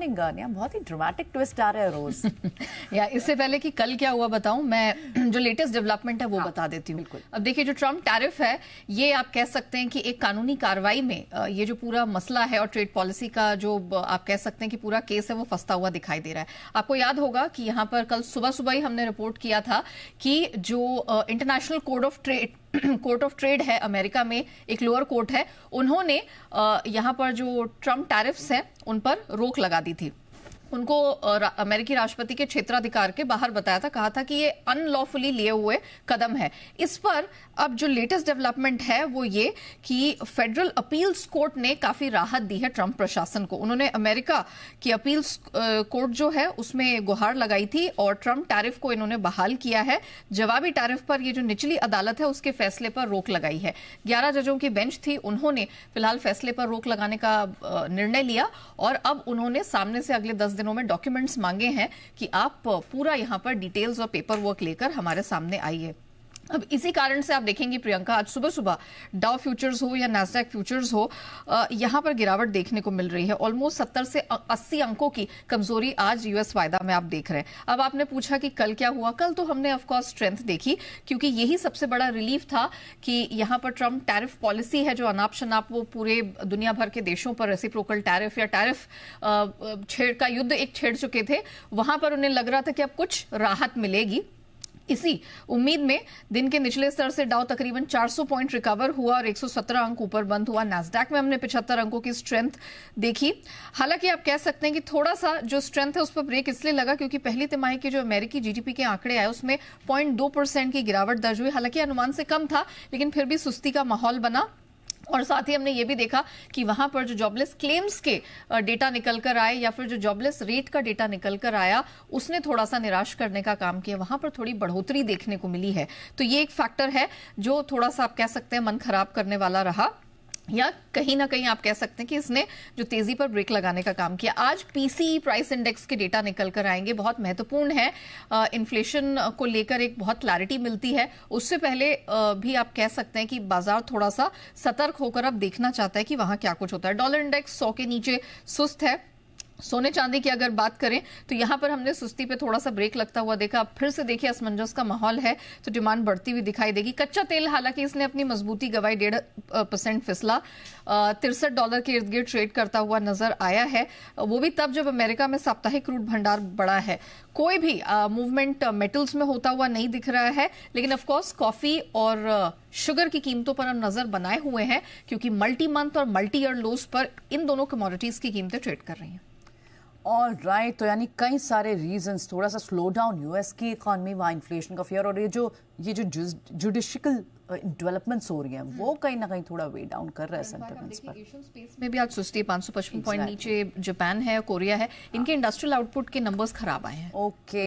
गानिया बहुत ही dramatic twist आ रहा है रोज। या इससे पहले कि कल क्या हुआ बताऊं, मैं जो लेटेस्ट डेवलपमेंट है वो बता देती हूँ। अब देखिए, जो ट्रम्प टैरिफ है ये आप कह सकते हैं कि एक कानूनी कार्रवाई में ये जो पूरा मसला है और ट्रेड पॉलिसी का जो आप कह सकते हैं कि पूरा केस है वो फंसता हुआ दिखाई दे रहा है। आपको याद होगा कि यहाँ पर कल सुबह सुबह ही हमने रिपोर्ट किया था कि जो इंटरनेशनल कोर्ट ऑफ ट्रेड है अमेरिका में, एक लोअर कोर्ट है, उन्होंने यहां पर जो ट्रम्प टैरिफ्स हैं उन पर रोक लगा दी थी। उनको अमेरिकी राष्ट्रपति के क्षेत्राधिकार के बाहर बताया था, कहा था कि ये अनलॉफुली लिए हुए कदम है। इस पर अब जो लेटेस्ट डेवलपमेंट है वो ये कि फेडरल अपील्स कोर्ट ने काफी राहत दी है ट्रम्प प्रशासन को। उन्होंने अमेरिका की अपील्स कोर्ट जो है उसमें गुहार लगाई थी और ट्रम्प टैरिफ को इन्होंने बहाल किया है। जवाबी टैरिफ पर ये जो निचली अदालत है उसके फैसले पर रोक लगाई है। 11 जजों की बेंच थी, उन्होंने फिलहाल फैसले पर रोक लगाने का निर्णय लिया और अब उन्होंने सामने से अगले 10 दिनों में डॉक्यूमेंट्स मांगे हैं कि आप पूरा यहां पर डिटेल्स और पेपर वर्क लेकर हमारे सामने आइए। अब इसी कारण से आप देखेंगे प्रियंका, आज सुबह सुबह डाउ फ्यूचर्स हो या नैस्डैक फ्यूचर्स हो, यहां पर गिरावट देखने को मिल रही है। ऑलमोस्ट 70 से 80 अंकों की कमजोरी आज यूएस वायदा में आप देख रहे हैं। अब आपने पूछा कि कल क्या हुआ, कल तो हमने ऑफकोर्स स्ट्रेंथ देखी, क्योंकि यही सबसे बड़ा रिलीफ था कि यहां पर ट्रम्प टैरिफ पॉलिसी है जो अनाप शनाप वो पूरे दुनिया भर के देशों पर रेसिप्रोकल टैरिफ या टैरिफ छेड़ का युद्ध एक छेड़ चुके थे, वहां पर उन्हें लग रहा था कि अब कुछ राहत मिलेगी। इसी उम्मीद में दिन के निचले स्तर से डाउ तकरीबन 400 पॉइंट रिकवर हुआ और 117 अंक ऊपर बंद हुआ। नैस्डैक में हमने 75 अंकों की स्ट्रेंथ देखी। हालांकि आप कह सकते हैं कि थोड़ा सा जो स्ट्रेंथ है उस पर ब्रेक इसलिए लगा क्योंकि पहली तिमाही के जो अमेरिकी जीडीपी के आंकड़े आए उसमें 0.2% की गिरावट दर्ज हुई। हालांकि अनुमान से कम था, लेकिन फिर भी सुस्ती का माहौल बना। और साथ ही हमने ये भी देखा कि वहां पर जो जॉबलेस क्लेम्स के डेटा निकल कर आए या फिर जो जॉबलेस रेट का डेटा निकल कर आया उसने थोड़ा सा निराश करने का काम किया। वहां पर थोड़ी बढ़ोतरी देखने को मिली है, तो ये एक फैक्टर है जो थोड़ा सा आप कह सकते हैं मन खराब करने वाला रहा, या कहीं ना कहीं आप कह सकते हैं कि इसने जो तेजी पर ब्रेक लगाने का काम किया। आज पीसीई प्राइस इंडेक्स के डेटा निकल कर आएंगे, बहुत महत्वपूर्ण है। इन्फ्लेशन को लेकर एक बहुत क्लैरिटी मिलती है। उससे पहले भी आप कह सकते हैं कि बाजार थोड़ा सा सतर्क होकर अब देखना चाहता है कि वहां क्या कुछ होता है। डॉलर इंडेक्स 100 के नीचे सुस्त है। सोने चांदी की अगर बात करें तो यहां पर हमने सुस्ती पे थोड़ा सा ब्रेक लगता हुआ देखा। अब फिर से देखिए असमंजस का माहौल है तो डिमांड बढ़ती हुई दिखाई देगी। कच्चा तेल हालांकि इसने अपनी मजबूती गवाई, 1.5% फिसला, $63 के इर्द गिर्द ट्रेड करता हुआ नजर आया है। वो भी तब जब अमेरिका में साप्ताहिक क्रूड भंडार बढ़ा है। कोई भी मूवमेंट मेटल्स में होता हुआ नहीं दिख रहा है, लेकिन ऑफकोर्स कॉफी और शुगर की कीमतों पर हम नजर बनाए हुए हैं क्योंकि मल्टी मंथ और मल्टी ईयर लोज पर इन दोनों कमोडिटीज की कीमतें ट्रेड कर रही हैं। ऑल राइट, तो यानी कई सारे रीजंस, थोड़ा सा स्लो डाउन यूएस की इकॉनमी, वहाँ इन्फ्लेशन का फियर और ये जो जुडिशियल डेवलपमेंट्स हो रही हैं वो कहीं ना कहीं थोड़ा वे डाउन कर रहा है सेंटिमेंट्स पर। एशियन स्पेस में भी आज सुस्ती, 555 पॉइंट नीचे जापान है, कोरिया है, इनके इंडस्ट्रियल आउटपुट के नंबर्स खराब आए हैं। ओके।